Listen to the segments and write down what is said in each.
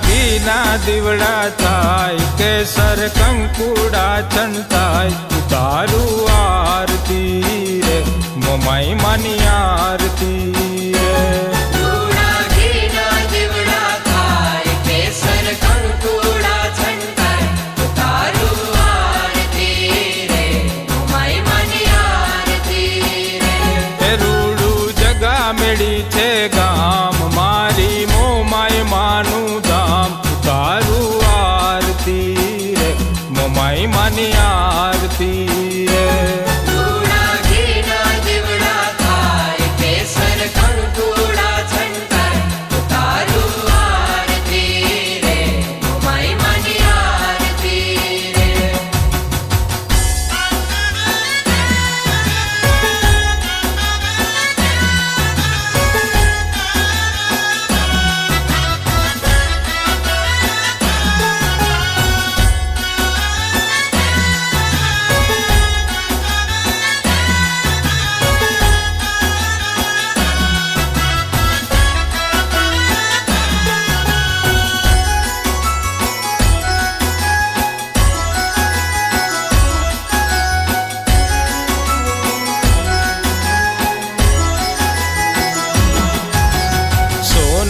ઘીના દીવડા થાય, કેસર કંકુડા છંટાય, તારું આરતી રે મોમાઈ માની આરતી રે. મેળી છે ગામ મારી મોમાય માનું ધામ, તારું આરતી રે મોમાય માની આરતી રે.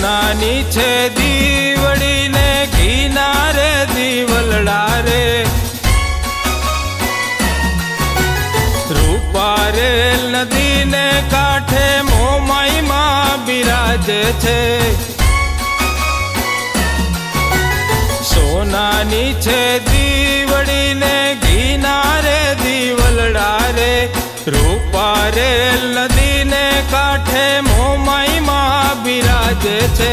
નાની છે દીવડી ને ઘીના રે દીવલડા રે, રૂપા રે નદી ને કાંઠે મોમાઈ માં બિરાજે છે. સોનાની છે દીવડી ને ઘીના રે દીવલડા રે, રૂપા રે નદી ને કાંઠે મોમાઈ માં બિરાજે છે.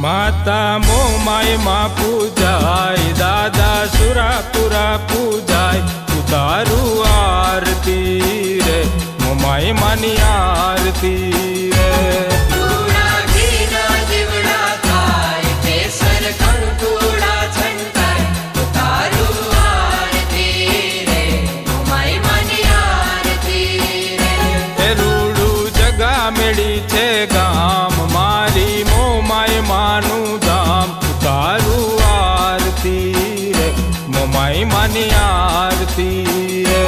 માતા મોમાઈ માં પૂજાય, દાદા સુરાપુરા પૂજાય, તારું આરતી રે મોમાઈ માની આરતી રે. મેળી છે ગામ મારી મોમાય માનું ધામ, તારું આરતી રે મોમાઈ માની આરતી રે.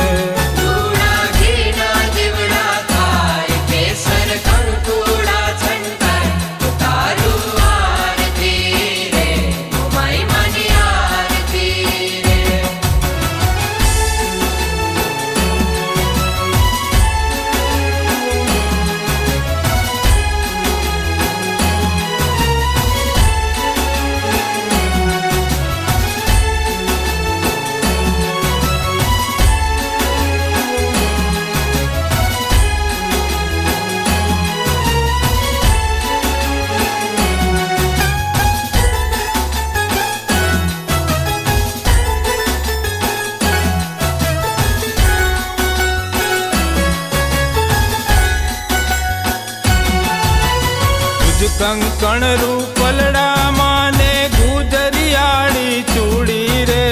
કંકણ રૂપલડા માને ગુજરિયાળી ચૂડી રે,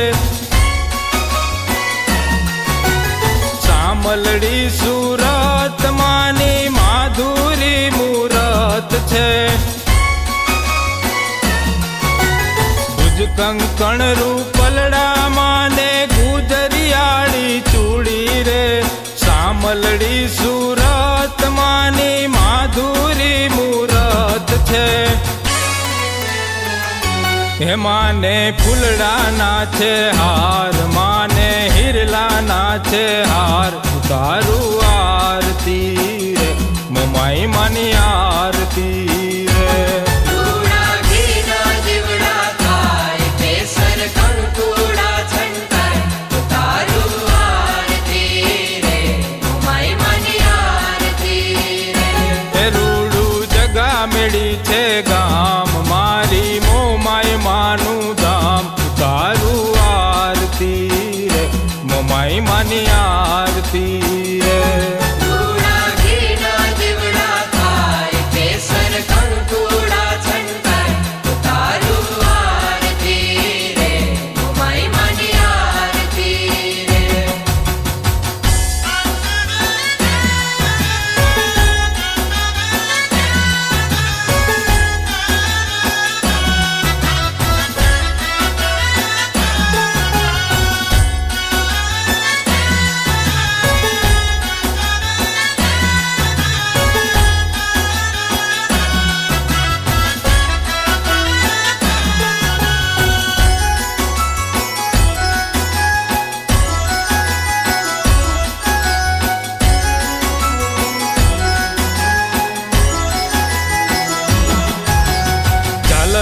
સામલડી સુરત માની માધુરી મૂરત છે. ભુજ કંકણ રૂપલડા માને ગુજરિયાળી ચૂડી રે, સામલડી સુરત માની માધુરી મૂરત છે. હે માને ફૂલડા ના છે હાર, માને હિરલા ના છે હાર, તારું આરતી રે મોમાઈ માની આરતી રે. મેળી છે ગામ મારી મોમાય માનું ધામ, તારું આરતી રે મોમાઈ માની આરતી રે.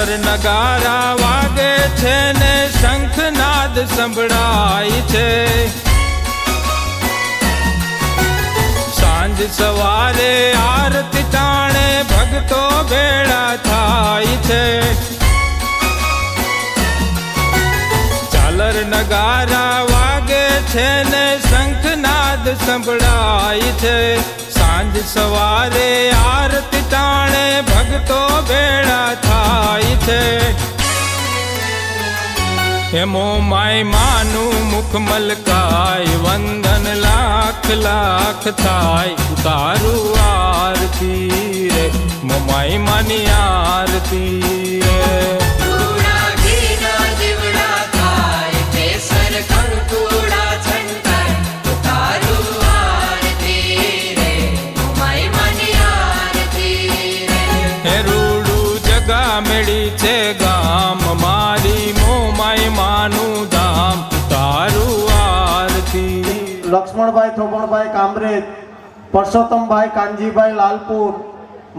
ઝાલર નગારા વાગે છે ને શંખનાદ સંભળાય છે. સાંજ સવારે આરતી ટાણે ભક્તો ભેળા થાય છે. ઝાલર નગારા વાગે છે ને શંખનાદ સંભળાય છે. સાંજ સવારે આરતી ટાણે ભક્તો ભેળા થાય છે. હેમો માય માનું મુખ મલકાય વંદન લાખ લાખ થાય. ઉતારું આરતી રે મોમાય માની આરતી રે. મેળી છે ગામ મારી મોમાય માનું ધામ. તારું આરતી. લક્ષ્મણભાઈ થોબણભાઈ કામરેજ, પરસોત્તમભાઈ કાનજીભાઈ લાલપુર,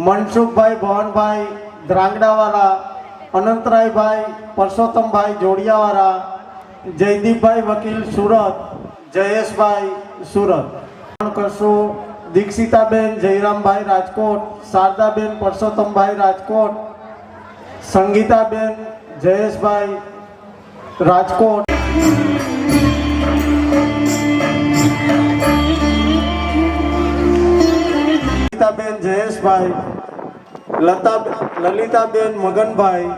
મનસુખભાઈ ભવનભાઈ દ્રાંગડાવાળા, અનંતરાયભાઈ પરસોત્તમભાઈ જોડિયાવાળા, જયદીપભાઈ વકીલ સુરત, જયેશભાઈ સુરત. કરશું દીક્ષિતાબેન જયરામભાઈ રાજકોટ, શારદાબેન પરસોત્તમભાઈ રાજકોટ, સંગીતાબેન જયેશભાઈ રાજકોટ. સંગીતાબેન જયેશભાઈ, લલિતાબેન મગનભાઈ.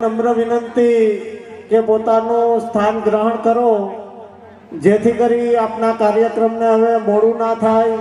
નમ્ર વિનંતી કે પોતાનું સ્થાન ગ્રહણ કરો, જેથી કરી આપના કાર્યક્રમને હવે મોડું ના થાય.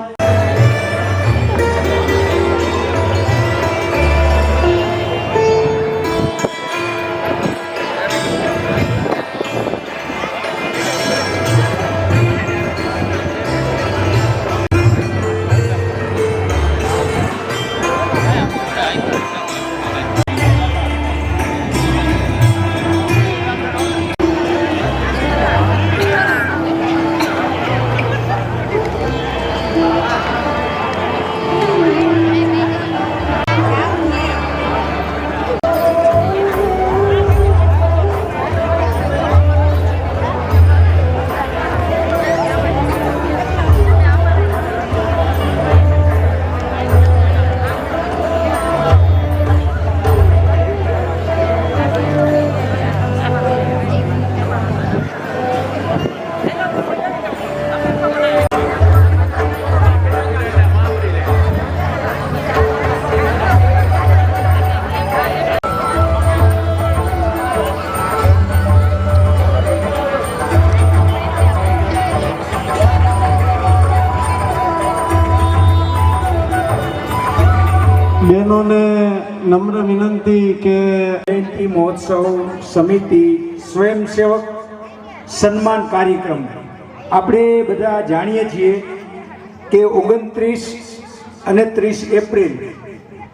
બહેનોને નમ્ર વિનંતી કે જયંતિ મહોત્સવ સમિતિ સ્વયંસેવક સન્માન કાર્યક્રમ આપણે બધા જાણીએ છીએ કે 29 અને 30 એપ્રિલ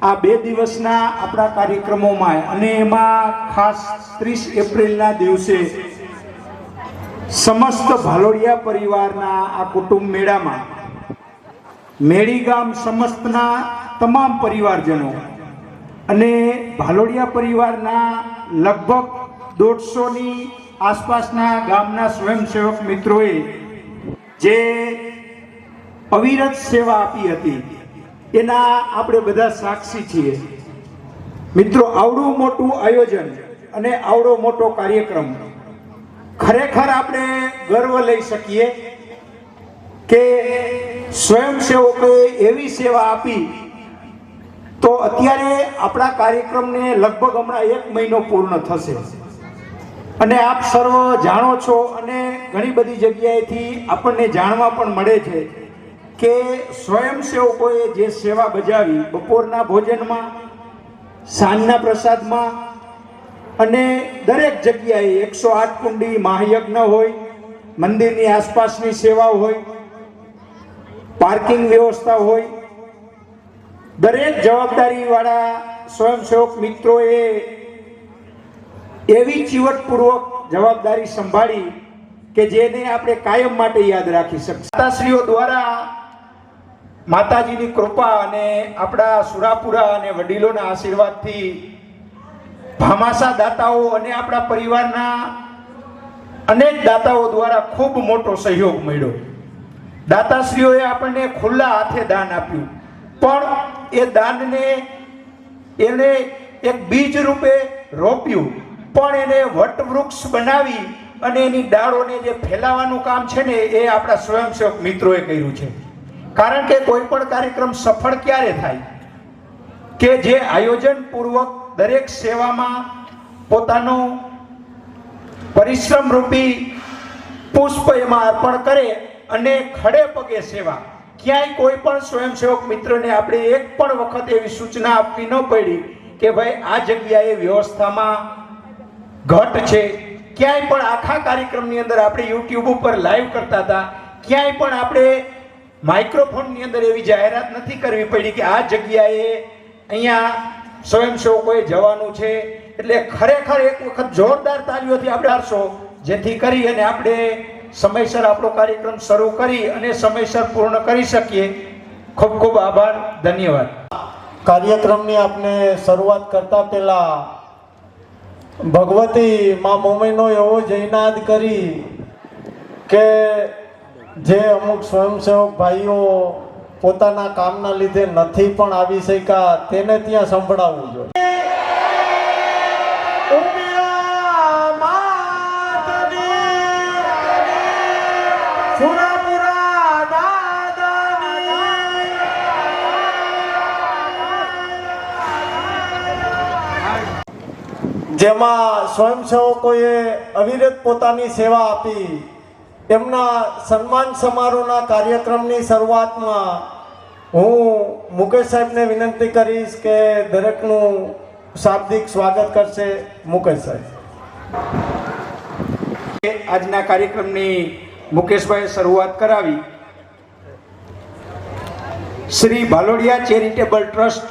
આ 2 દિવસના આપણા કાર્યક્રમોમાં અને એમાં ખાસ 30 એપ્રિલના દિવસે સમસ્ત ભાલોડિયા પરિવારના આ કુટુંબ મેળામાં મેળી ગામ સમસ્તના તમામ પરિવારજનો અને ભાલોડિયા પરિવારના લગભગ 150ની આસપાસના ગામના સ્વયંસેવક મિત્રોએ જે અવિરત સેવા આપી હતી એના આપણે બધા સાક્ષી છીએ. મિત્રો, આવડું મોટું આયોજન અને આવડો મોટો કાર્યક્રમ ખરેખર આપણે ગર્વ લઈ શકીએ કે સ્વયંસેવકોએ એવી સેવા આપી તો અત્યારે આપણા કાર્યક્રમને લગભગ હમણાં 1 મહિનો પૂર્ણ થશે અને આપ સર્વ જાણો છો અને ઘણી બધી જગ્યાએથી આપણને જાણવા પણ મળે છે કે સ્વયંસેવકોએ જે સેવા બજાવી બપોરના ભોજનમાં, સાંજના પ્રસાદમાં અને દરેક જગ્યાએ 108 કુંડી મહાયજ્ઞ હોય, મંદિરની આસપાસની સેવાઓ હોય, પાર્કિંગ વ્યવસ્થા હોય, દરેક જવાબદારીવાળા સ્વયંસેવક મિત્રોએ એવી ચીવટપૂર્વક જવાબદારી સંભાળી કે જેને આપણે કાયમ માટે યાદ રાખી શકીએ. માતાશ્રીઓ દ્વારા માતાજીની કૃપા અને આપણા સુરાપુરા અને વડીલોના આશીર્વાદથી ભામાસા દાતાઓ અને આપણા પરિવારના અનેક દાતાઓ દ્વારા ખૂબ મોટો સહયોગ મળ્યો. દાતાશ્રીઓએ આપણને ખુલ્લા હાથે દાન આપ્યું, પણ એ દાનને એને એક બીજ રૂપે રોપ્યું, પણ એને વટવૃક્ષ બનાવી અને એની ડાળોને જે ફેલાવાનું કામ છે ને એ આપણા સ્વયંસેવક મિત્રોએ કર્યું છે. કારણ કે કોઈ પણ કાર્યક્રમ સફળ ક્યારે થાય કે જે આયોજન પૂર્વક દરેક સેવામાં પોતાનો પરિશ્રમ રૂપી પુષ્પ એમાં અર્પણ કરે અને ખડે પગે સેવા. ક્યાંય કોઈ પણ સ્વયંસેવક મિત્રને આપણે એક પણ વખત એવી સૂચના આપવી ન પડી કે ભાઈ આ જગ્યાએ વ્યવસ્થામાં ઘટ છે. ક્યાંય પણ આખા કાર્યક્રમની અંદર આપણે યુટ્યુબ ઉપર લાઈવ કરતા હતા, ક્યાંય પણ આપણે માઇક્રોફોનની અંદર એવી જાહેરાત નથી કરવી પડી કે આ જગ્યાએ અહીંયા સ્વયંસેવકોએ જવાનું છે. એટલે ખરેખર એક વખત જોરદાર તાલીઓથી આપણે હર્ષો, જેથી કરી અને આપણે સમયસર આપણો કાર્યક્રમ શરૂ કરી અને સમયસર પૂર્ણ કરી શકીએ. ખૂબ ખૂબ આભાર, ધન્યવાદ. કાર્યક્રમની આપણે શરૂઆત કરતા પહેલા ભગવતી મા મોમઈનો એવો જયનાદ કરી કે જે અમુક સ્વયંસેવક ભાઈઓ પોતાના કામના લીધે નથી પણ આવી શક્યા તેને ત્યાં સંભળાવવું જોઈએ. જેમાં સ્વયંસેવકોએ અવિરત પોતાની સેવા આપી. એમના સન્માન સમારોહના કાર્યક્રમની શરૂઆતમાં હું મુકેશ સાહેબને વિનંતી કરીશ કે દરેકનું શાબ્દિક સ્વાગત કરશે. મુકેશ સાહેબ. આજના કાર્યક્રમની મુકેશભાઈએ શરૂઆત કરાવી. શ્રી ભાલોડિયા ચેરિટેબલ ટ્રસ્ટ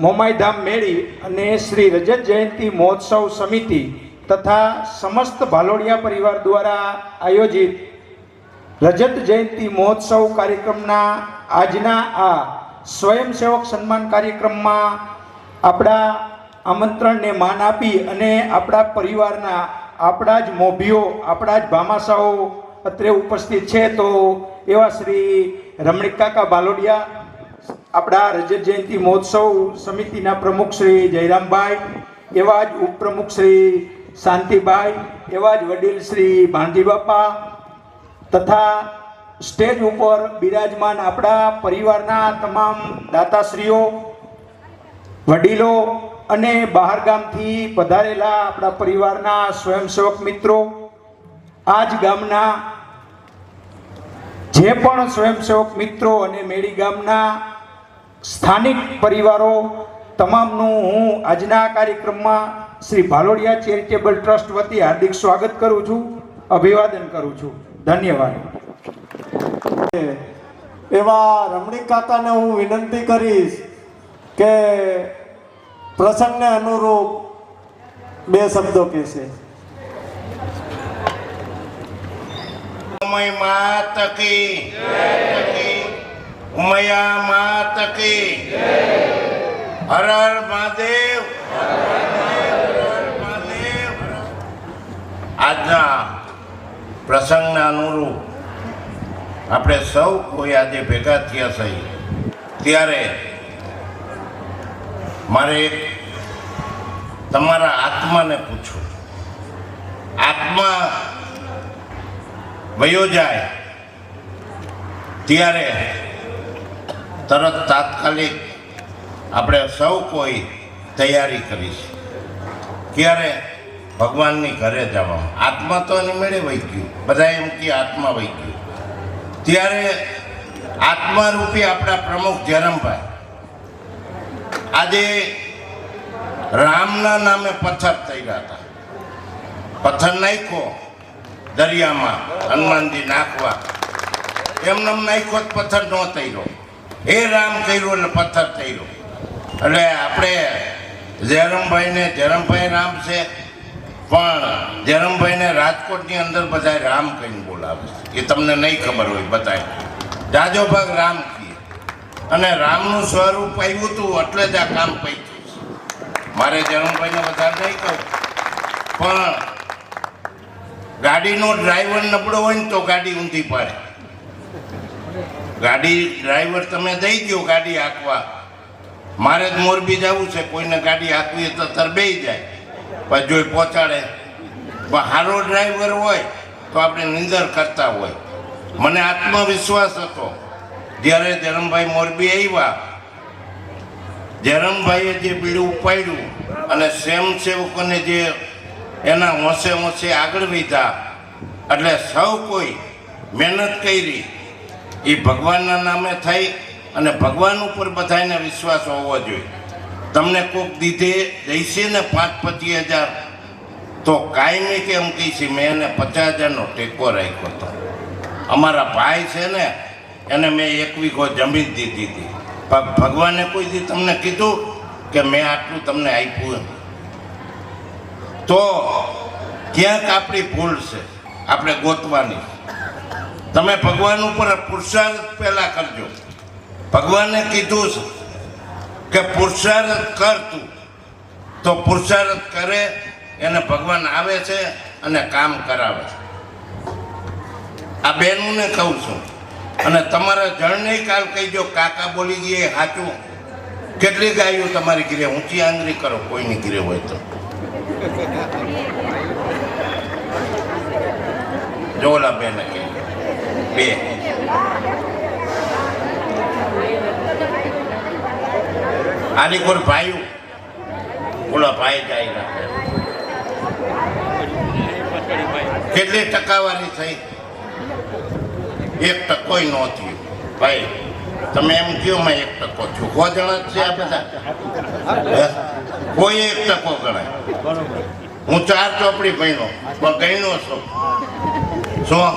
મોમાઈધામ મેળી અને શ્રી રજત જયંતિ મહોત્સવ સમિતિ તથા સમસ્ત ભાલોડિયા પરિવાર દ્વારા આયોજિત રજત જયંતિ મહોત્સવ કાર્યક્રમના આજના આ સ્વયંસેવક સન્માન કાર્યક્રમમાં આપણા આમંત્રણને માન આપી અને આપણા પરિવારના આપણા જ મોભીઓ, આપણા જ ભામાસાઓ અત્રે ઉપસ્થિત છે. તો એવા શ્રી રમણીક કાકા ભાલોડિયા, આપણા રજત જયંતિ મહોત્સવ સમિતિના પ્રમુખ શ્રી જયરામભાઈ, એવા જ ઉપપ્રમુખ શ્રી શાંતિભાઈ, એવા જ વડીલ શ્રી ભાંજી બાપા તથા સ્ટેજ ઉપર બિરાજમાન આપણા પરિવારના તમામ દાતાશ્રીઓ, વડીલો અને બહાર ગામથી પધારેલા આપણા પરિવારના સ્વયંસેવક મિત્રો, આ જ ગામના જે પણ સ્વયંસેવક મિત્રો અને મેળી ગામના સ્થાનિક પરિવારો તમામનું હું આજના કાર્યક્રમમાં શ્રી ભાલોડિયા ચેરિટેબલ ટ્રસ્ટ વતી હાર્દિક સ્વાગત કરું છું, અભિવાદન કરું છું. ધન્યવાદ. એવા રમણીક કાકાને હું વિનંતી કરીશ કે પ્રસંગને અનુરૂપ 2 શબ્દો કહેશે. માત કી ઉમૈયા માત કી હર હર મહાદેવ. આજના પ્રસંગના અનુરૂપ આપણે સૌ કોઈ આજે ભેગા થયા છીએ ત્યારે મારે તમારા આત્માને પૂછવું. આત્મા વયો જાય ત્યારે તરત તાત્કાલિક આપણે સૌ કોઈ તૈયારી કરીશું. ક્યારે? ભગવાનની ઘરે જવામાં. આત્મા તો એની મેળે વહી ગયું, બધા એમ કે આત્મા વહી ગયું. ત્યારે આત્મારૂપી આપણા પ્રમુખ જયરામભાઈ આજે રામના નામે પથ્થર થઈ ગયા હતા. પથ્થર નાખ્યો દરિયામાં, હનુમાનજી નાખવા, એમને નાખ્યો પથ્થર ન તૈરો. એ રામ કર્યું એટલે પથ્થર તૈરો. એટલે આપણે જયરામભાઈ રામ છે, પણ જયરામભાઈને રાજકોટની અંદર બધા રામ કહીને બોલાવે છે. એ તમને નહીં ખબર હોય. બધા જાજો ભાગ રામ કહીએ, અને રામનું સ્વરૂપ આવ્યું હતું એટલે જ આ કામ પૈતું છે. મારે જયરામભાઈને વધારે નહીં કહું, પણ ગાડીનો ડ્રાઈવર નબળો હોય ને તો ગાડી ઊંધી પડે. ગાડી ડ્રાઈવર તમે દઈ દો ગાડી હાંકવા. મારે જ મોરબી જવું છે, કોઈને ગાડી હાંકવી તો તરબેઈ જાય, પણ જોઈ પહોંચાડે. પણ સારો ડ્રાઈવર હોય તો આપણે નિંદર કરતા હોય. મને આત્મવિશ્વાસ હતો જ્યારે જયરામભાઈ મોરબી આવ્યા, જયરામભાઈએ જે બીડું ઉપાડ્યું અને સ્વયંસેવકોને જે એના હોંશે હોંશે આગળ વધ્યા, એટલે સૌ કોઈ મહેનત કરી. એ ભગવાનના નામે થઈ, અને ભગવાન ઉપર બધાને વિશ્વાસ હોવો જોઈએ. તમને કોઈક દીધે જઈશે ને 5-25 હજાર, તો કાયમી કેમ કહીશે મેં એને 50,000નો ટેકો રાખ્યો હતો. અમારા ભાઈ છે ને એને મેં 1 વીઘો જમીન દીધી હતી. ભગવાને કોઈ દી તમને કીધું કે મેં આટલું તમને આપ્યું? તો ક્યાંક આપણી ભૂલ છે, આપણે ગોતવાની. તમે ભગવાન ઉપર પુરુષાર્થ પહેલાં કરજો. ભગવાને કીધું છે કે પુરુષાર્થ કર તું, તો પુરુષાર્થ કરે એને ભગવાન આવે છે અને કામ કરાવે છે. આ બહેનોને કહું છું, અને તમારા જણને કાલ કહીજો કાકા બોલી ગયે સાચું. કેટલી ગાયો તમારી ઘરે? ઊંચી આંગળી કરો કોઈની ઘરે હોય તો. જોલા બેને કહી 2. આની કોઈ ભાઈ ઓલા ભાઈ જાય રાખે. કેટલી ટકાવારી થઈ? 1% ન થયું. ભાઈ તમે એમ કહો મેં 1% છું. 100 જણા જ છે આ બધા? કોઈ 1% ગણાય. હું 4 ચોપડી ભણ્યો, પણ ગણ્યો છું. શું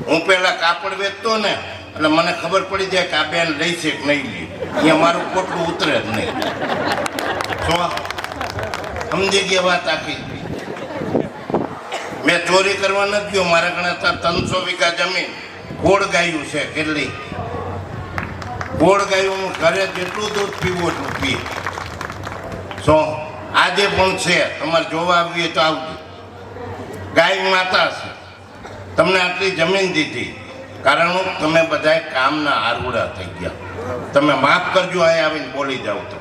હું પેલા કાપડ વેચતો ને, એટલે મને ખબર પડી જાય કે આ બેન લઈ છે કે નહીં લે. અહીંયા મારું પોટલું ઉતરે જ નહીં. શું સમજી ગયા વાત આખી? મેં ચોરી કરવા નથી ગયો. મારા ગણતા 300 વીઘા જમીન, ગોળ ગાયું છે. કેટલી ગોળ ગાયું? હું ઘરે જેટલું દૂધ પીવું એટલું પી. શું આજે પણ છે? તમારે જોવા આવીએ તો આવજો. ગાય માતા છે, તમને આટલી જમીન દીધી, કારણ તમે બધા કામના આરુડા થઈ ગયા. તમે માફ કરજો, આ આવીને બોલી જાઓ તો.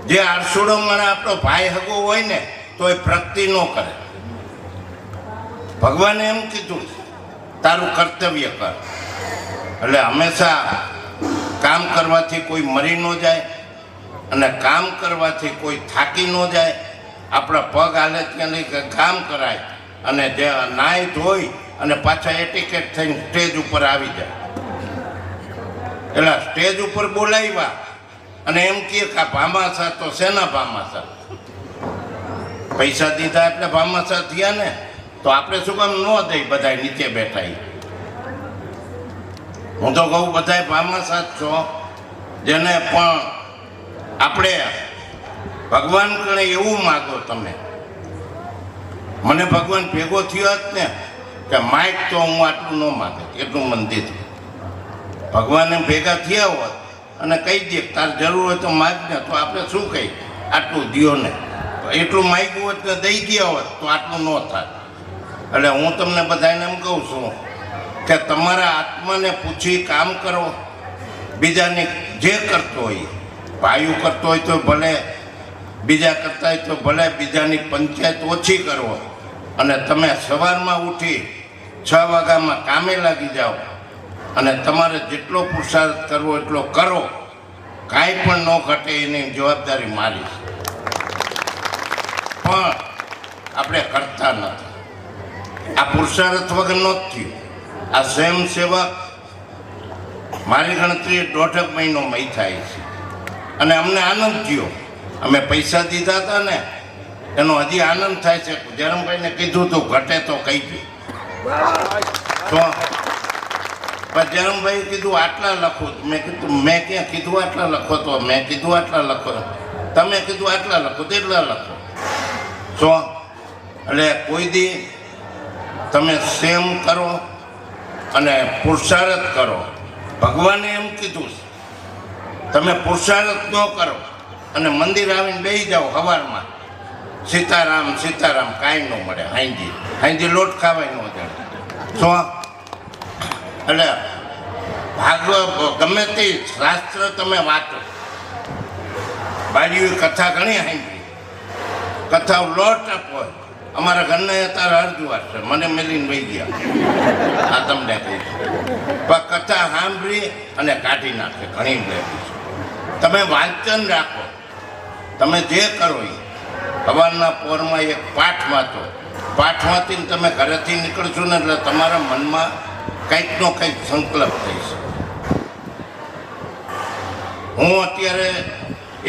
જે આરસુડો મને આપણો ભાઈ હગો હોય ને તો એ પ્રગતિ ન કરે. ભગવાને એમ કીધું તારું કર્તવ્ય કર. એટલે હંમેશા કામ કરવાથી કોઈ મરી ન જાય, અને કામ કરવાથી કોઈ થાકી ન જાય. આપણા પગ હાલે ત્યાંની કામ કરાય, અને જે નાય ધોઈ અને પાછા એટીકેટ થઈને સ્ટેજ ઉપર આવી જાય. એટલે સ્ટેજ ઉપર બોલાવ્યા અને એમ કહે કે આ ભામાસા તો શેના ભામાસા? પૈસા દીધા એટલે ભામાસા થયા ને, તો આપણે શું કામ ન દઈ? બધા નીચે બેઠા. હું તો કહું બધા ભામાસા જ છો, જેને પણ આપણે ભગવાન કણે એવું માગો. તમે મને ભગવાન ભેગો થયો જ ને કે માઇક તો હું આટલું ન માગે, એટલું મને દીધું. ભગવાને ભેગા થયા હોત અને કહી દે તાર જરૂર હોય તો માગ ને, તો આપણે શું કહી આટલું દિયો ને. એટલું માગ્યું હોત ને દઈ ગયા હોત તો આટલું ન થાય. એટલે હું તમને બધાને એમ કહું છું કે તમારા આત્માને પૂછી કામ કરો. બીજાને જે કરતો હોય, ભાઈઓ કરતો હોય તો ભલે, બીજા કરતા હોય તો ભલે, બીજાની પંચાયત ઓછી કરો. અને તમે સવારમાં ઉઠી 6 વાગ્યામાં કામે લાગી જાઓ. અને તમારે જેટલો પુરુષાર્થ કરવો એટલો કરો, કાંઈ પણ ન ઘટે એની જવાબદારી મારી છે. પણ આપણે કરતા નથી. આ પુરુષાર્થ વગરનો જ થયું. આ સ્વયંસેવક મારી ગણતરી 1.5 મહિનો મય થાય છે અને અમને આનંદ થયો. અમે પૈસા દીધા હતા ને એનો હજી આનંદ થાય છે. જયરામભાઈને કીધું તું ઘટે તો કહી દઉં તો પણ જયરામભાઈએ કીધું આટલા લખો. મેં ક્યાં કીધું આટલા લખો, તો મેં કીધું આટલા લખો, તમે કીધું આટલા લખો તો એટલા લખો. તો એટલે કોઈ દી તમે સેમ કરો અને પુરુષાર્થ કરો. ભગવાને એમ કીધું છે તમે પુરુષાર્થ ન કરો અને મંદિર આવીને બેસી જાઓ સવારમાં, સીતારામ સીતારામ કાંઈ ન મળે. હાંજી લોટ ખાવાય ન જડે. તો એટલે ભાગવત ગમે તે શાસ્ત્ર તમે વાંચો, બાજુ કથા ઘણી હાંજી કથાઓ લોટ આપો. અમારા ઘરના અત્યારે અર્ધવાર છે, મને મેલીને વહી ગયા. આ તમને કહી પણ કથા સાંભળી અને કાઢી નાખે ઘણી લેવી છે. તમે વાંચન રાખો, તમે જે કરો એ સવારના પોરમાં એક પાઠ વાંચો. પાઠ વાંચીને તમે ઘરેથી નીકળશો ને એટલે તમારા મનમાં કંઈકનો કંઈક સંકલ્પ થઈશ. હું અત્યારે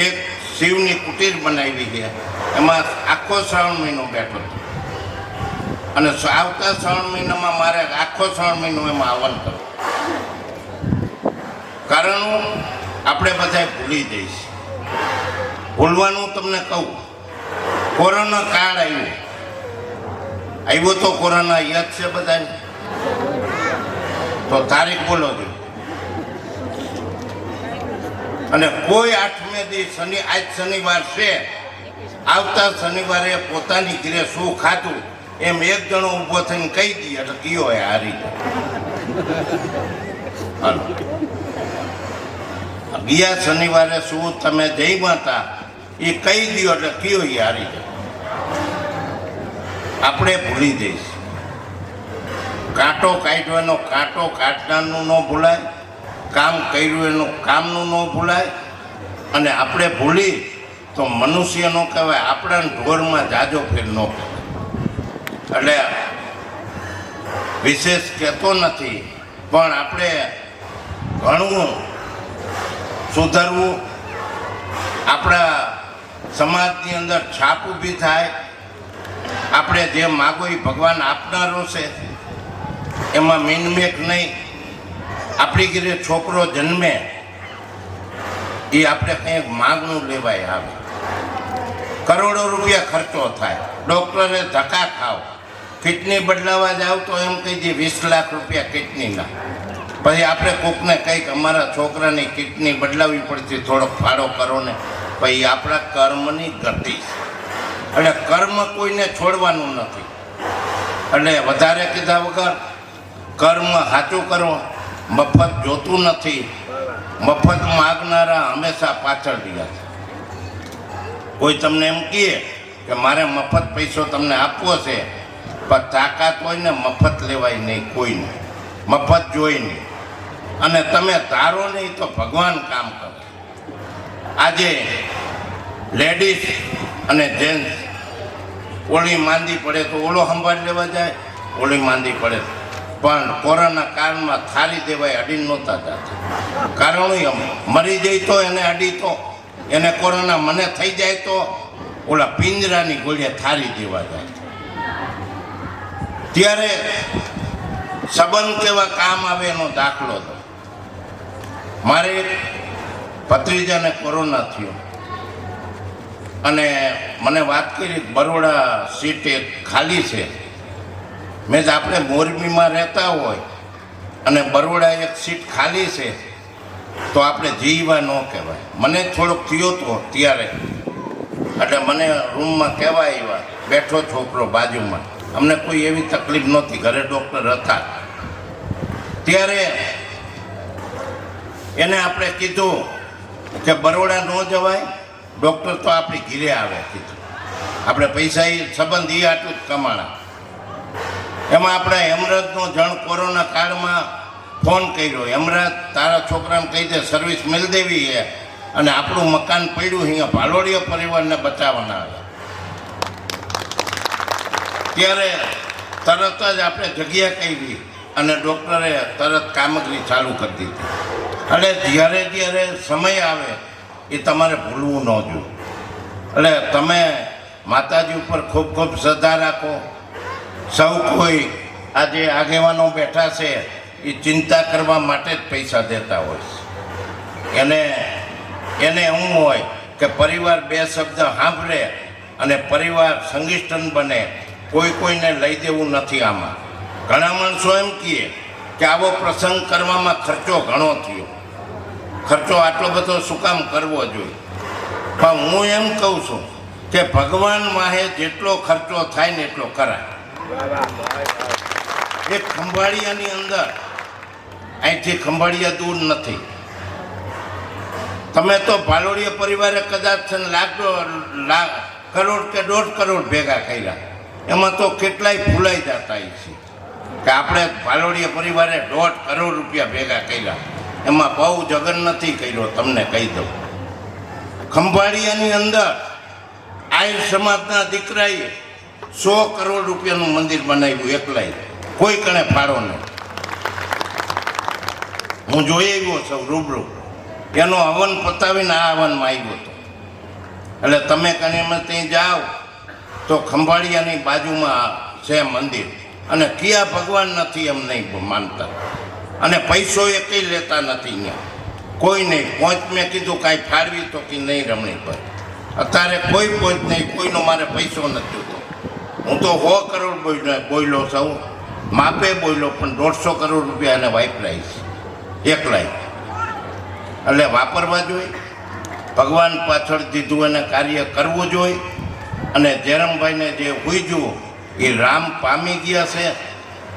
એક શિવની કુટીર બનાવી છે, એમાં આખો શ્રાવણ મહિનો બેઠો હતો અને આવતા શ્રાવણ મહિનામાં મારે આખો શ્રાવણ મહિનો એમાં હવન કરો. કારણ આપણે બધા ભૂલી જઈશ. ભૂલવાનું તમને કહું, કોરોના કાળ આવ્યો તો કોરોના યાદ છે બધાને? તો તારીખ બોલો છો. અને કોઈ 8મે દિવસ આજ શનિવાર છે, આવતા શનિવારે પોતાની ઘરે શું ખાધું એમ એક જણો ઊભો થઈને કહી દઈએ એટલે કયો એ હારી જાય. ગયા શનિવારે શું તમે જઈમાં હતા એ કહી દો એટલે કયો એ હારી જાય. આપણે ભૂલી જઈશ. કાંટો કાઢવાનો કાંટો કાઢનારનું ન ભૂલાય, કામ કર્યું એનું કામનું ન ભૂલાય. અને આપણે ભૂલી તો મનુષ્ય ન કહેવાય, આપણા ઢોરમાં જાજો ફેર ન કહેવાય. એટલે વિશેષ કહેતો નથી, પણ આપણે ઘણું સુધરવું. આપણા સમાજની અંદર છાપ ઊભી થાય. આપણે જે માગો એ ભગવાન આપનારો છે, એમાં મીનમેક નહીં. આપણી ઘરે છોકરો જન્મે એ આપણે કંઈક માગનું લેવાય આવે. કરોડો રૂપિયા ખર્ચો થાય, ડૉક્ટરે ધક્કા ખાવ, કિડની બદલાવા જાવ તો એમ કહી દે 20 લાખ રૂપિયા કિડનીના. પછી આપણે કોકને કંઈક અમારા છોકરાની કિડની બદલાવી પડશે, થોડોક ફાળો કરો ને. પછી આપણા કર્મની ગતિ. એટલે કર્મ કોઈને છોડવાનું નથી. એટલે વધારે કીધા વગર કર્મ સાચું કરો. મફત જોતું નથી. મફત માગનારા હંમેશા પાછળ રહ્યા છે. કોઈ તમને એમ કહે કે મારે મફત પૈસો તમને આપવો છે, પણ તાકાત હોય ને મફત લેવાય નહીં કોઈને, મફત જોઈ નહીં. અને તમે ધારો નહીં તો ભગવાન કામ કરે. આજે લેડીઝ અને જેન્ટ્સ ઓલી માંદી પડે તો ઓલો સંભાળ લેવા જાય, ઓલી માંદી પડે. પણ કોરોના કાળમાં થારી દેવાય અડીને નહોતા જતા. કારણ એમ મરી જાય તો એને અડી, તો એને કોરોના મને થઈ જાય તો ઓલા પિંજરાની ગોળીએ થારી દેવા જાય. ત્યારે સંબંધ કેવા કામ આવે એનો દાખલો હતો. મારે એક ભત્રીજાને કોરોના થયો અને મને વાત કરી બરોડા સીટ એક ખાલી છે. મેં આપણે મોરબીમાં રહેતા હોય અને બરોડા એક સીટ ખાલી છે તો આપણે જીવવા ન કહેવાય. મને થોડોક થયો તો ત્યારે, એટલે મને રૂમમાં કહેવાય આવ્યા, બેઠો છોકરો બાજુમાં. અમને કોઈ એવી તકલીફ નહોતી, ઘરે ડૉક્ટર હતા. ત્યારે એને આપણે કીધું કે બરોડા ન જવાય, ડૉક્ટર તો આપણી ઘીરે આવે કીધું. આપણે પૈસા એ સંબંધ એ આટલું જ કમાણા. એમાં આપણા હેમરાજનો જણ કોરોના કાળમાં ફોન કર્યો, યમરાજ તારા છોકરાને કહી દે સર્વિસ મિલ દેવી છે અને આપણું મકાન પડ્યું અહીંયા ભાલોડિયા પરિવારને બચાવવાના છે. ત્યારે તરત જ આપણે જગ્યા કરી અને ડૉક્ટરે તરત કામગીરી ચાલુ કરી દીધી. એટલે જ્યારે જ્યારે સમય આવે એ તમારે ભૂલવું ન જોઈએ. એટલે તમે માતાજી ઉપર ખૂબ ખૂબ શ્રદ્ધા રાખો. સૌ કોઈ આજે આગેવાનો બેઠા છે એ ચિંતા કરવા માટે જ પૈસા દેતા હોય છે. એને એવું હોય કે પરિવાર બે શબ્દ સાંભળે અને પરિવાર સંગઠન બને. કોઈને લઈ દેવું નથી આમાં. ઘણા માણસો એમ કહે કે આવો પ્રસંગ કરવામાં ખર્ચો ઘણો થયો. ખર્ચો આટલો બધો શું કામ કરવો જોઈએ? પણ હું એમ કહું છું કે ભગવાન માહે જેટલો ખર્ચો થાય ને એટલો કરાય. એક ખંભાળિયાની અંદર અહીંથી ખંભાળિયા દૂર નથી. તમે તો ભાલોડિયા પરિવારે કદાચ છે ને લાખ કરોડ કે 1.5 કરોડ ભેગા કર્યા, એમાં તો કેટલાય ભૂલાઈ જતા છે કે આપણે ભાલોડિયા પરિવારે 1.5 કરોડ રૂપિયા ભેગા કર્યા. એમાં બહુ જગન નથી કર્યો. તમને કહી દઉં, ખંભાળિયાની અંદર આહિર સમાજના દીકરાએ 100 કરોડ રૂપિયાનું મંદિર બનાવ્યું એકલાય, કોઈ કણે ફાળો નહીં. હું જોઈ આવ્યો છું રૂબરૂ. એનો હવન પતાવીને આ હવનમાં આવ્યો હતો. એટલે તમે કને એમાં ત્યાં જાઓ તો ખંભાળિયાની બાજુમાં છે મંદિર, અને કયા ભગવાન નથી એમ નહીં માનતા, અને પૈસો એ કંઈ લેતા નથી અહીંયા કોઈ નહીં. પહોંચ મેં કીધું કાંઈ ફાળવી તો કે નહીં રમણીભાઈ, અત્યારે કોઈ પહોંચ નહીં, કોઈનો મારે પૈસો નથી જોતો. હું તો 100 કરોડ બોલ્યો છું, માપે બોલ્યો, પણ 150 કરોડ રૂપિયા એને વાપરાય છે એકલાય. એટલે વાપરવા જોઈએ. ભગવાન પાછળ દીધું એને કાર્ય કરવું જોઈએ. અને જયરામભાઈને જે હુઈજું એ રામ પામી ગયા છે.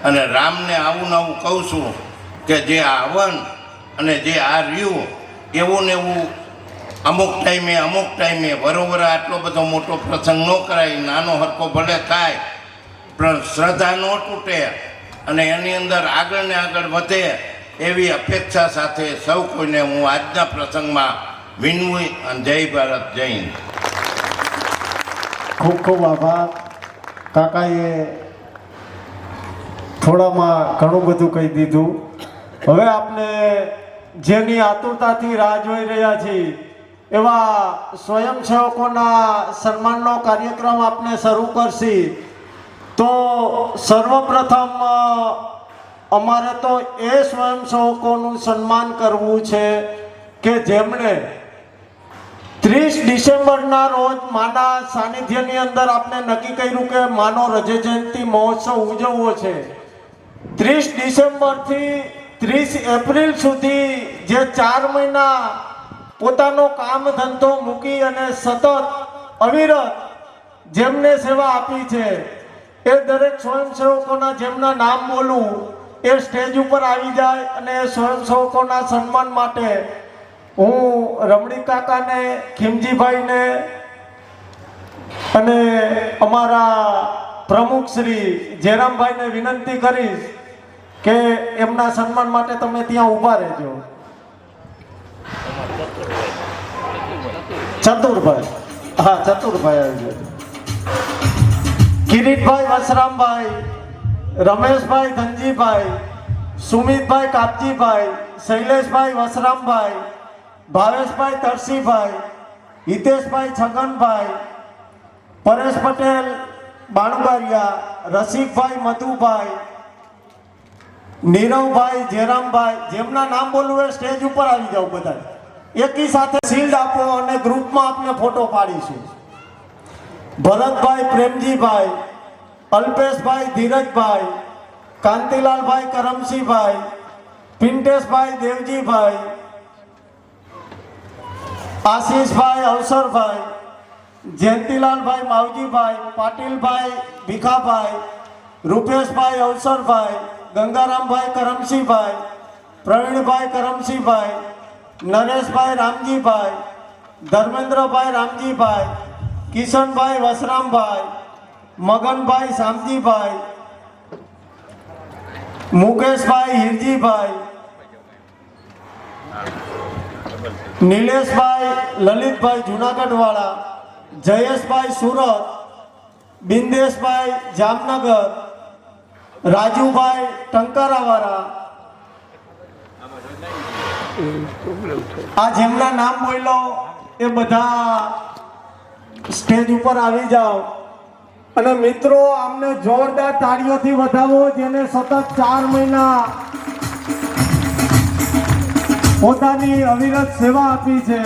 અને રામને આવું ને આવું કહું છું કે જે આ હવન અને જે આ રહ્યું એવું ને એવું અમુક ટાઈમે બરોબર આટલો બધો મોટો પ્રસંગ ન કરાય, નાનો હરકો ભલે થાય પણ શ્રદ્ધા ન તૂટે અને એની અંદર આગળ ને આગળ વધે એવી અપેક્ષા સાથે સૌ કોઈને હું આજના પ્રસંગમાં વિનવું. અને જય ભારત, જય હિન્દ. ખૂબ ખૂબ આભાર. કાકાએ થોડામાં ઘણું બધું કહી દીધું. હવે આપણે જેની આતુરતાથી રાહ જોઈ રહ્યા છીએ એવા સ્વયંસેવકોના સન્માનનો કાર્યક્રમ આપણે શરૂ કરશી. તો સર્વપ્રથમ અમારે તો એ સ્વયંસેવકોનું સન્માન કરવું છે કે જેમણે 30 ડિસેમ્બરના રોજ માના સાનિધ્યની અંદર આપણે નક્કી કર્યું કે માનો રજત જયંતિ મહોત્સવ ઉજવવો છે. 30 ડિસેમ્બરથી 30 એપ્રિલ સુધી જે 4 મહિના પોતાનો કામ ધંધો મૂકી અને સતત અવિરત જેમને સેવા આપી છે એ દરેક સ્વયંસેવકોના જેમના નામ બોલું એ સ્ટેજ ઉપર આવી જાય. અને એ સ્વયંસેવકોના સન્માન માટે હું રમણી કાકાને, ખીમજીભાઈને અને અમારા પ્રમુખ શ્રી જયરામભાઈને વિનંતી કરીશ કે એમના સન્માન માટે તમે ત્યાં ઊભા રહેજો. ચતુરભાઈ, હા ચતુરભાઈ આવી જાય. કિરીટભાઈ વસરામભાઈ, રમેશભાઈ ધનજીભાઈ, સુમિતભાઈ કાપજીભાઈ, શૈલેષભાઈ વસરામભાઈ, ભાવેશભાઈ તરસીભાઈ, હિતેશભાઈ છગનભાઈ, પરેશ પટેલ બાણુબારિયા, રસિકભાઈ મધુભાઈ, નીરવભાઈ, જયરામભાઈ, જેમના નામ બોલવું એ સ્ટેજ ઉપર આવી જાવ બધા. એકી સાથે શિલ્ડ આપો અને ગ્રુપમાં આપણે ફોટો પાડીશું. ભરતભાઈ પ્રેમજીભાઈ, અલ્પેશભાઈ ધીરજભાઈ, કાંતિલાલભાઈ કરમસિંહભાઈ, પિન્ટેશભાઈ દેવજીભાઈ, આશીષભાઈ અવસરભાઈ, જયંતિલાલભાઈ માવજીભાઈ, પાટીલભાઈ ભીખાભાઈ, રૂપેશભાઈ અવસરભાઈ, ગંગારામભાઈ કરમસિંહભાઈ, પ્રવીણભાઈ કરમસિંહભાઈ, નરેશભાઈ રામજીભાઈ, ધર્મેન્દ્રભાઈ રામજીભાઈ, કિશનભાઈ વસરામભાઈ, મગનભાઈ શામજીભાઈ, મુકેશભાઈ હિરજીભાઈ, નિલેશભાઈ લલિતભાઈ જુનાગઢ વાળા, જયેશભાઈ સુરત, બિંદેશભાઈ જામનગર, રાજુભાઈ ટંકારાવાળા, આ જેમના નામ બોલ્યો એ બધા સ્ટેજ ઉપર આવી જાઓ. અને મિત્રો આમને જોરદાર તાળીઓથી વધાવો જેને સતત 4 મહિના પોતાની અવિરત સેવા આપી છે.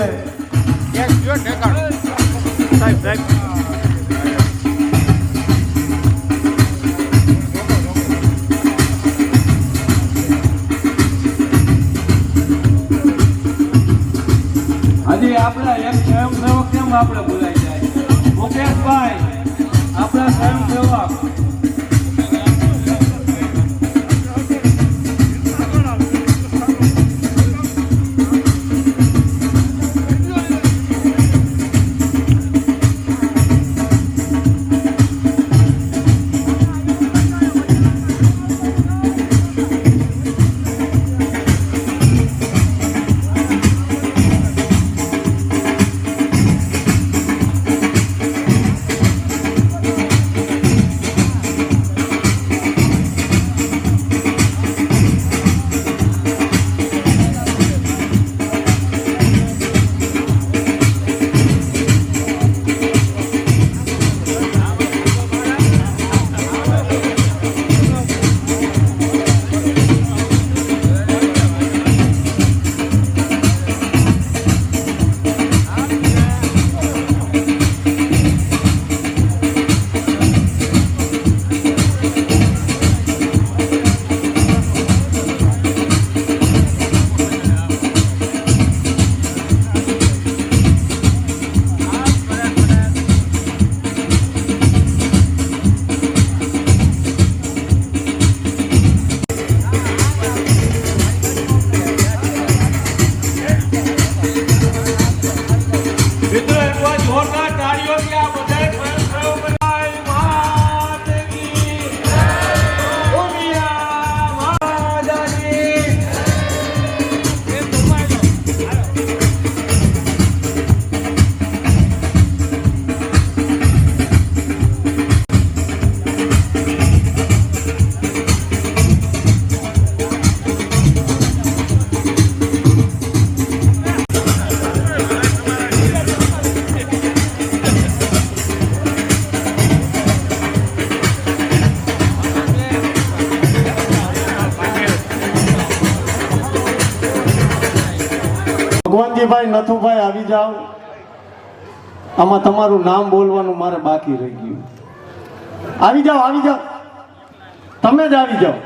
હજી આપણા એક સ્વયંસેવક કેમ આપણે ભૂલાઈ જાય? મુકેશભાઈ આપણા સ્વયંસેવક. ભગવાનજીભાઈ નથુભાઈ આવી જાઓ. આમાં તમારું નામ બોલવાનું મારે બાકી રહી ગયું. આવી જાઓ, આવી જાઓ, તમે જ આવી જાઓ.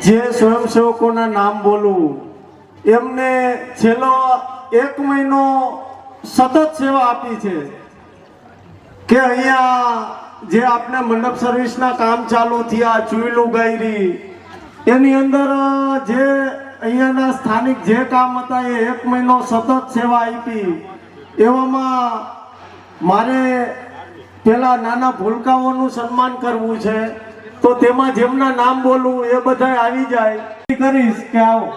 જે સ્વયંસેવકોના નામ બોલવું એમને છેલ્લો 1 મહિનો સતત સેવા આપી છે કે અહીંયા જે આપણે મંડપ સર્વિસના કામ ચાલુ થયા, ચૂઈલું ગાયરી, એની અંદર જે અહીંયાના સ્થાનિક જે કામ હતા એ 1 મહિનો સતત સેવા આપી. એવામાં મારે પેલા નાના ભૂલકાઓનું સન્માન કરવું છે, તો તેમાં જેમના નામ બોલવું એ બધા આવી જાય. કરીશ કે આવો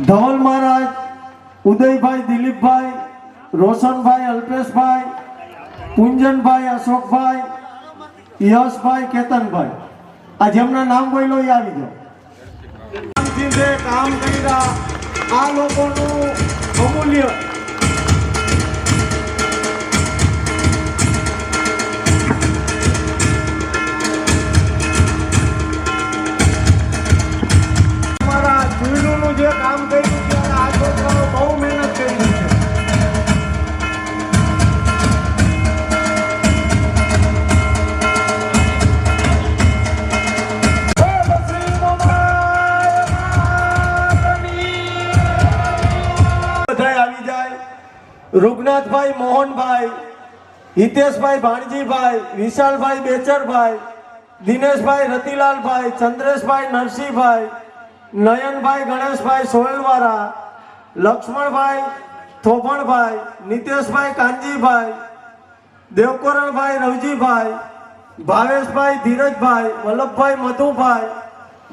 ધવલ મહારાજ, ઉદયભાઈ દિલીપભાઈ, રોશનભાઈ અલ્પેશભાઈ, કુંજનભાઈ અશોકભાઈ, યશભાઈ કેતનભાઈ, આ જેમના નામ બોલ્યો એ આવી જાઓ. કામ કર્યા આ લોકોનું અમૂલ્ય જે કામ કર્યું છે આ છોકરાઓ બહુ મહેનત કરી છે. બધા આવી જાય. રૂગનાથભાઈ મોહનભાઈ, હિતેશભાઈ ભાણજીભાઈ, વિશાલભાઈ બેચરભાઈ, દિનેશભાઈ રતિલાલભાઈ, ચંદ્રેશભાઈ નરસિંહભાઈ, નયનભાઈ ગણેશભાઈ સોયલવાળા, લક્ષ્મણભાઈ થોભણભાઈ, નિતેશભાઈ કાનજીભાઈ, દેવકરણભાઈ રવજીભાઈ, ભાવેશભાઈ ધીરજભાઈ, વલ્લભભાઈ મધુભાઈ,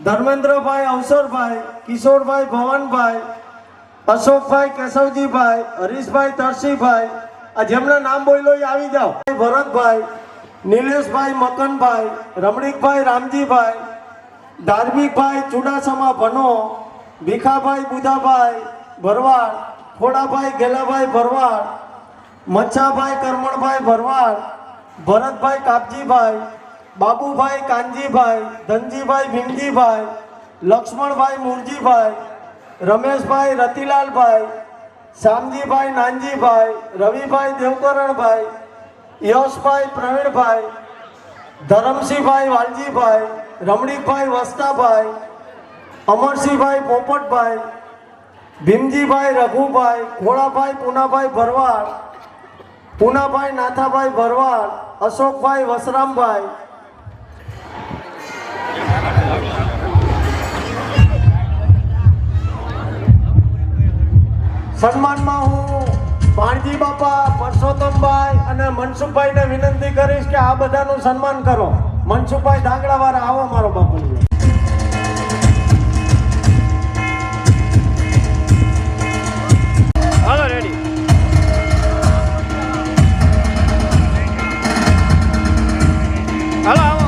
ધર્મેન્દ્રભાઈ અવસરભાઈ, કિશોરભાઈ ભવનભાઈ, અશોકભાઈ કેશવજીભાઈ, હરીશભાઈ તરસીભાઈ, આ જેમના નામ બોલ્યો એ આવી જાઓ, ભરતભાઈ, નિલેશભાઈ મકનભાઈ, રમણીકભાઈ રામજીભાઈ, ધાર્મિકભાઈ ચુડાસમા ભનો, ભીખાભાઈ બુધાભાઈ ભરવાડ, ખોડાભાઈ ગેલાભાઈ ભરવાડ, મચ્છાભાઈ કરમણભાઈ ભરવાડ, ભરતભાઈ કાપજીભાઈ, બાબુભાઈ કાનજીભાઈ, ધનજીભાઈ ભીમજીભાઈ, લક્ષ્મણભાઈ મુરજીભાઈ, રમેશભાઈ રતિલાલભાઈ, શ્યામજીભાઈ નાનજીભાઈ, રવિભાઈ દેવકરણભાઈ, યશભાઈ પ્રવીણભાઈ, ધરમસિંહભાઈ વાલજીભાઈ, રમણીકભાઈ વસ્તાભાઈ, અમરસિંહભાઈ પોપટભાઈ, ભીમજીભાઈ રઘુભાઈ, ખોડાભાઈ પૂનાભાઈ ભરવાડ, પૂનાભાઈ નાથાભાઈ ભરવાડ, અશોકભાઈ વસરામભાઈ, સન્માનમાં હું ભાણજી બાપા, પરસોત્તમભાઈ અને મનસુખભાઈને વિનંતી કરીશ કે આ બધાનું સન્માન કરો. મનસુખભાઈ ધાંગડાવાળા, આવો મારો બાપુ. હાલો રેડી. હાલો આવો.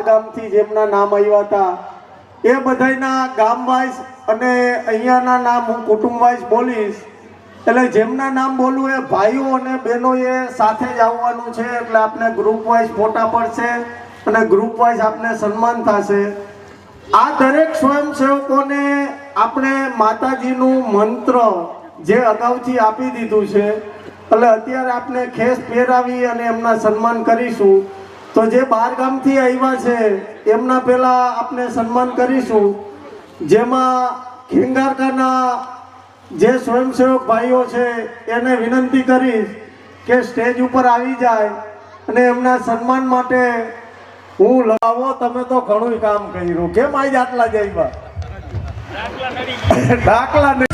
ગામથી જેમના નામ આવ્યા હતા એ બધાના ગામ વાઇઝ અને અહીંયાના નામ હું કુટુંબ વાઇઝ બોલીશ. એટલે જેમના નામ બોલું એ ભાઈઓ અને બહેનોએ સાથે જ આવવાનું છે. એટલે આપણે ગ્રુપ વાઇઝ ફોટા પડશે અને ગ્રુપ વાઇઝ આપને સન્માન થશે. આ દરેક સ્વયંસેવકોને આપણે માતાજીનું મંત્ર જે અગાઉથી આપી દીધું છે, એટલે અત્યારે આપણે ખેસ પહેરાવી અને એમના સન્માન કરીશું. તો જે બહાર ગામથી આવ્યા છે એમના પહેલા આપણે સન્માન કરીશું, જેમાં ખેંગારકાના જે સ્વયંસેવક ભાઈઓ છે એને વિનંતી કરીશ કે સ્ટેજ ઉપર આવી જાય અને એમના સન્માન માટે હું લાવો. તમે તો ઘણું કામ કર્યું, કેમ આજ આટલા જ આવ્યા? દાખલા નહીં.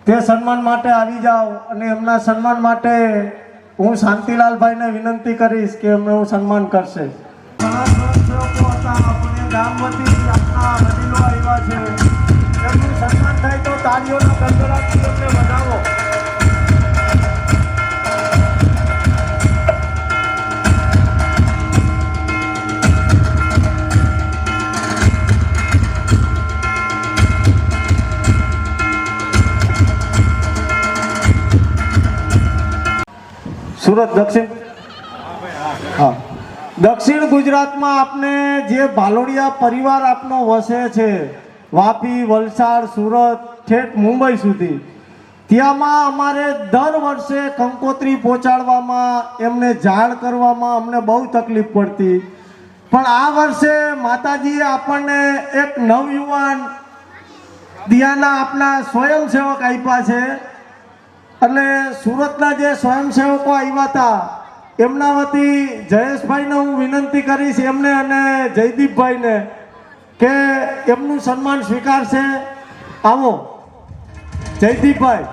તે સન્માન માટે આવી જાઓ અને એમના સન્માન માટે હું શાંતિલાલભાઈને વિનંતી કરીશ કે એમનું સન્માન કરશે. ઘણા સ્વયંસેવકો હતા, આપણે ગામમાંથી આપણા વડીલો આવ્યા છે, એમનું સન્માન થાય તો તાળીઓના ગડગડાટથી એમને વધાવો. સુરત દક્ષિણ ગુજરાતમાં આપને જે ભાલોડિયા પરિવાર આપનો વસે છે, વાપી, વલસાડ, સુરત, ઠેઠ મુંબઈ સુધી, ત્યાંમાં અમારે દર વર્ષે કંકોત્રી પહોંચાડવામાં, એમને જાણ કરવામાં અમને બહુ તકલીફ પડતી. પણ આ વર્ષે માતાજીએ આપણને એક નવયુવાન દિયાના આપણા સ્વયંસેવક આપ્યા છે. એટલે સુરતના જે સ્વયંસેવકો આવ્યા હતા એમના વતી જયેશભાઈને હું વિનંતી કરીશ, એમને અને જયદીપભાઈને, કે એમનું સન્માન સ્વીકારશે. આવો જયદીપભાઈ,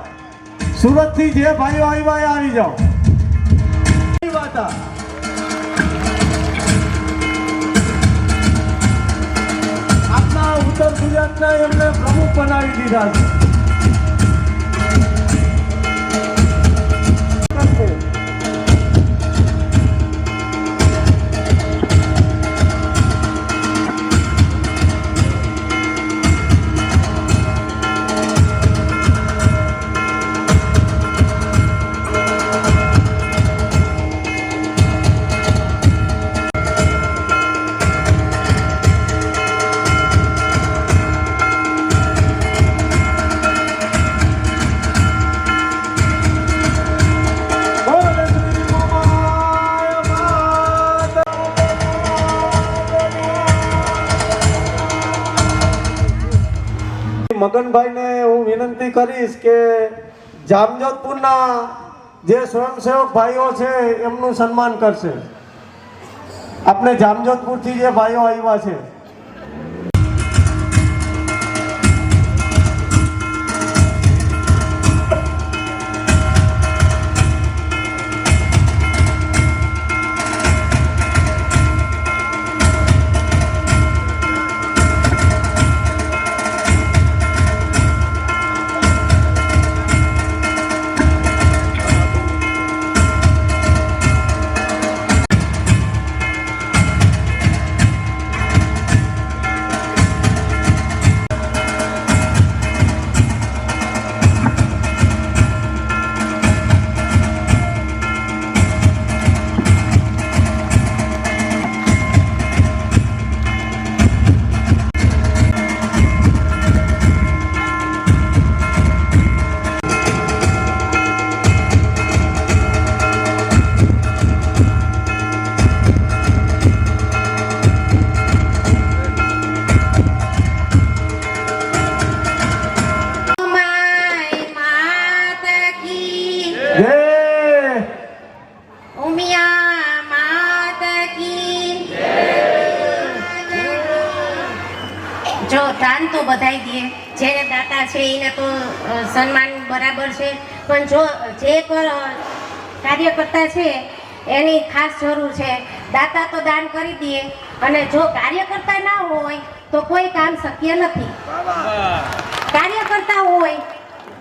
સુરતથી જે ભાઈઓ આવ્યા એ આવી જાઓ. આપણા ઉત્તર ગુજરાતના એમને પ્રમુખ બનાવી દીધા છે. મગનભાઈને હું વિનંતી કરીશ કે જામજોધપુરના જે સ્વયંસેવક ભાઈઓ છે એમનું સન્માન કરશે. આપણે જામજોધપુરથી જે ભાઈઓ આવ્યા છે. જો દાન તો બધાય દે, જેને દાતા છે એને તો સન્માન બરાબર છે, પણ જો જે કાર્યકર્તા છે એની ખાસ જરૂર છે. દાતા તો દાન કરી દે, અને જો કાર્યકર્તા ના હોય તો કોઈ કામ શક્ય નથી. કાર્યકર્તા હોય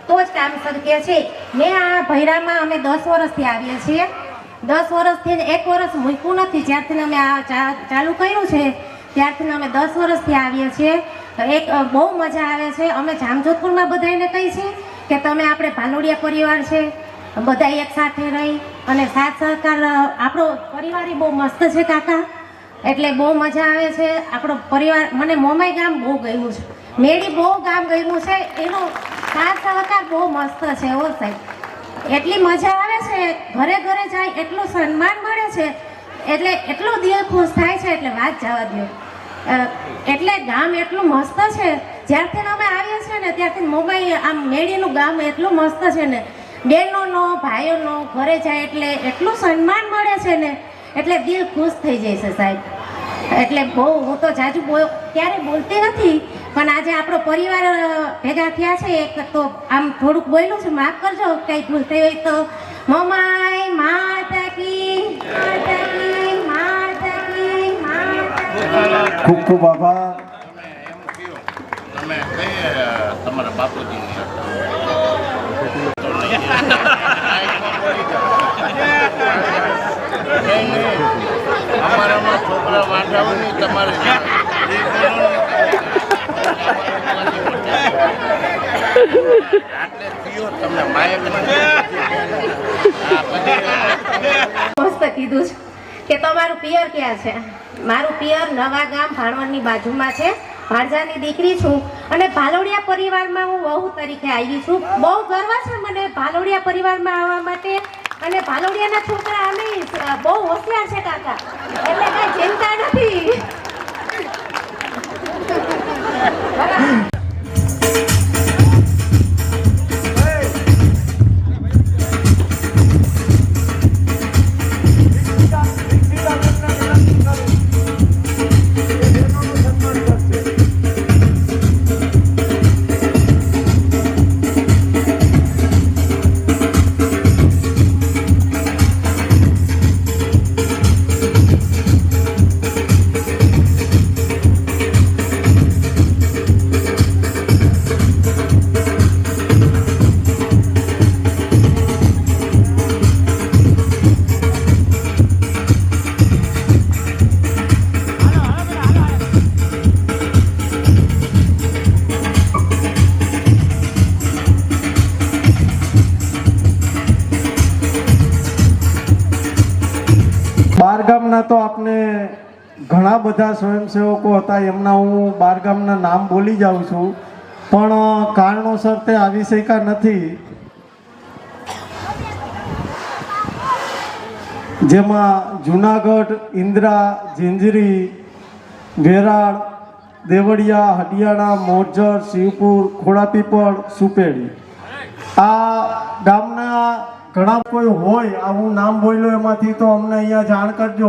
તો જ કામ શક્ય છે. મેં આ ભૈરામાં અમે 10 વર્ષથી આવીએ છીએ. 10 વર્ષથી 1 વર્ષ મૂક્યું નથી. જ્યારથી અમે આ ચાલુ કર્યું છે ત્યારથી અમે 10 વર્ષથી આવીએ છીએ. બહુ મજા આવે છે. અમે જામજોધપુરમાં બધાને કહી છીએ કે તમે આપણે ભાલોડિયા પરિવાર છે, બધા એક સાથે રહી અને સાથ સહકાર. આપણો પરિવાર બહુ મસ્ત છે કાકા, એટલે બહુ મજા આવે છે. આપણો પરિવાર મને મોમાઈ ગામ બહુ ગમ્યું છે, મેળી બહુ ગામ ગમ્યું છે. એનો સાથ સહકાર બહુ મસ્ત છે હો સાહેબ. એટલી મજા આવે છે, ઘરે ઘરે જાય એટલું સન્માન મળે છે, એટલે એટલું દિલ ખુશ થાય છે, એટલે વાત જવા દો. એટલે ગામ એટલું મસ્ત છે. જ્યારથી અમે આવીએ છીએ ને ત્યારથી મોમાઈ આમ મેળીનું ગામ એટલું મસ્ત છે ને, બહેનોનો ભાઈઓનો ઘરે જાય એટલે એટલું સન્માન મળે છે ને, એટલે દિલ ખુશ થઈ જાય છે સાહેબ. એટલે બહુ હું તો જાજુ ક્યારે બોલતી નથી, પણ આજે આપણો પરિવાર ભેગા થયા છે એક તો આમ થોડુંક બોલ્યું છે, માફ કરજો કંઈ ભૂલ થઈ હોય તો. મોમાઈ માતા કી, માતા કી, માતા કી, માતા કી. ખૂબ ખૂબ આભાર. તમે કઈ તમારા બાપુજીની અમારામાં છોકરા વાંઢાઓની તમારે આટલે પીઓ તમને મસ્ત કીધું છે કે તમારું પિયર ક્યાં છે. મારું પિયર નવા ગામ ભાણવડની બાજુમાં છે. ભાણજાની દીકરી છું અને ભાલોડિયા પરિવારમાં હું વહુ તરીકે આવી છું. બહુ ગર્વ છે મને ભાલોડિયા પરિવારમાં આવવા માટે. અને ભાલોડિયાના છોકરા અમે બહુ હોશિયાર છે કાકા, એટલે કઈ ચિંતા નથી. બારગામના તો આપને ઘણા બધા સ્વયંસેવકો હતા, એમના હું બારગામના નામ બોલી જાઉં છું, પણ કારણોસર તે આવી શક્યા નથી. જેમાં જુનાગઢ, ઇન્દ્રા, ઝીંઝરી, વેરાળ, દેવળિયા, હડિયાળા, મોરજર, શિવપુર, ખોડાપીપળ, સુપેડી. આ ગામના ઘણા કોઈ હોય, આ હું નામ બોલ્યો એમાંથી, તો અમને અહીંયા જાણ કરજો,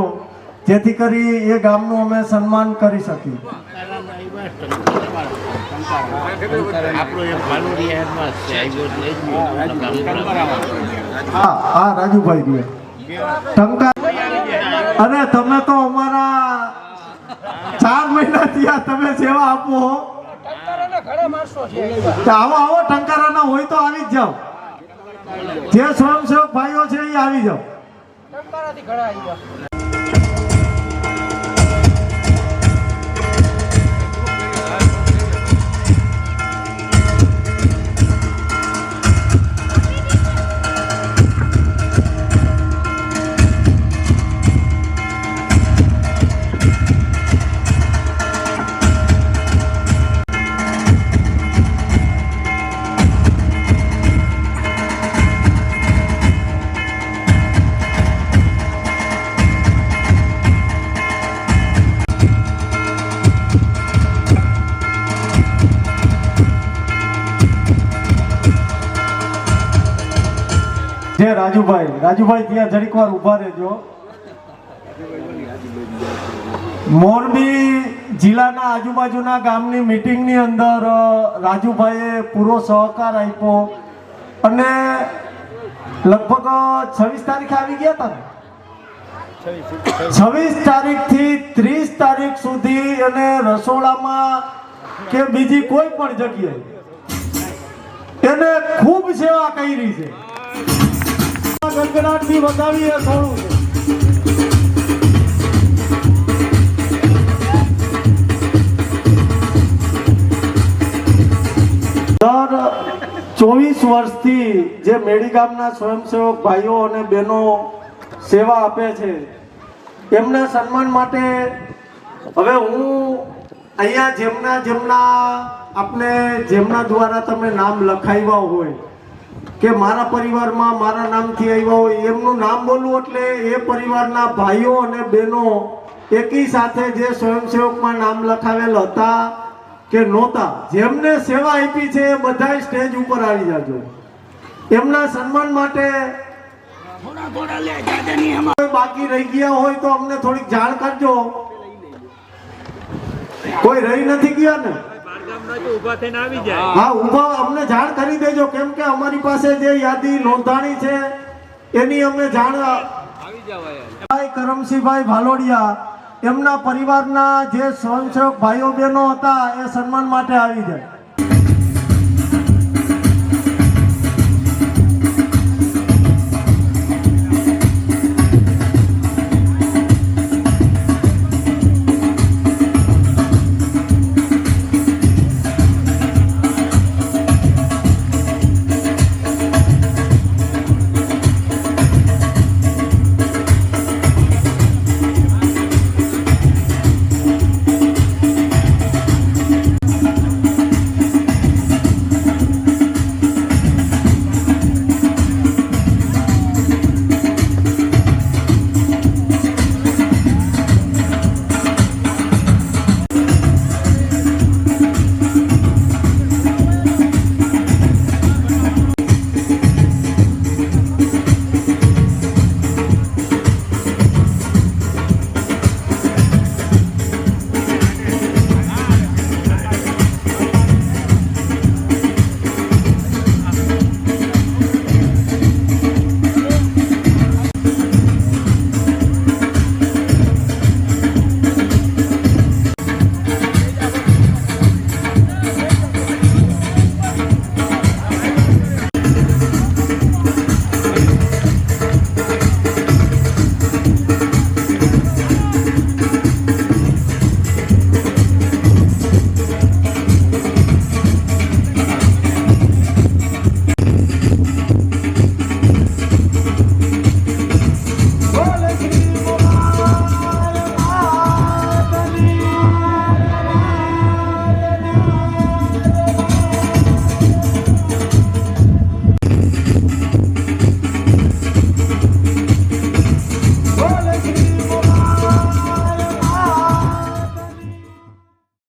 જેથી કરી એ ગામનું અમે સન્માન કરી શકીએ. હા હા રાજુભાઈ ટંકાર. અરે તમે તો અમારા 4 મહિના થયા, તમે સેવા આપો. આવો આવો, ટંકારાના હોય તો આવી જ જાઓ. જે સ્વયંસેવક ભાઈઓ છે એ આવી જાઓ. જે રાજુભાઈ ત્યાં જરીક વાર ઊભા રહેજો. મોરબી જિલ્લાના આજુબાજુના ગામની મીટિંગની અંદર રાજુભાઈએ પૂરો સહકાર આપ્યો અને લગભગ 26 તારીખે આવી ગયા હતા ને, 26 તારીખથી 30 તારીખ સુધી એને રસોડામાં કે બીજી કોઈ પણ જગ્યાએ એને ખૂબ સેવા કરી છે. ગડગડાટથી વધાવી એ થોડું છે. દર 24 વર્ષથી જે મેડી ગામના સ્વયંસેવક ભાઈઓ અને બહેનો સેવા આપે છે એમના સન્માન માટે હવે હું અહીંયા જેમના દ્વારા તમે નામ લખાવ્યા હોય કે મારા પરિવારમાં મારા નામથી આવ્યા હોય એમનું નામ બોલવું એટલે એ પરિવારના ભાઈઓ અને બહેનો એકી સાથે જે સ્વયંસેવકમાં નામ લખાવેલ હતા કે નહોતા, જેમને સેવા આપી છે એ બધા સ્ટેજ ઉપર આવી જાજો. એમના સન્માન માટે બાકી રહી ગયા હોય તો અમને થોડીક જાણ કરજો. કોઈ રહી નથી ગયા ને? હા, ઊભા અમને જાણ કરી દેજો, કેમ કે અમારી પાસે જે યાદી નોંધાણી છે એની અમને જાણ. કરમસિંહભાઈ ભાલોડિયા એમના પરિવારના જે સ્વયંસેવક ભાઈઓ બહેનો હતા એ સન્માન માટે આવી જાય.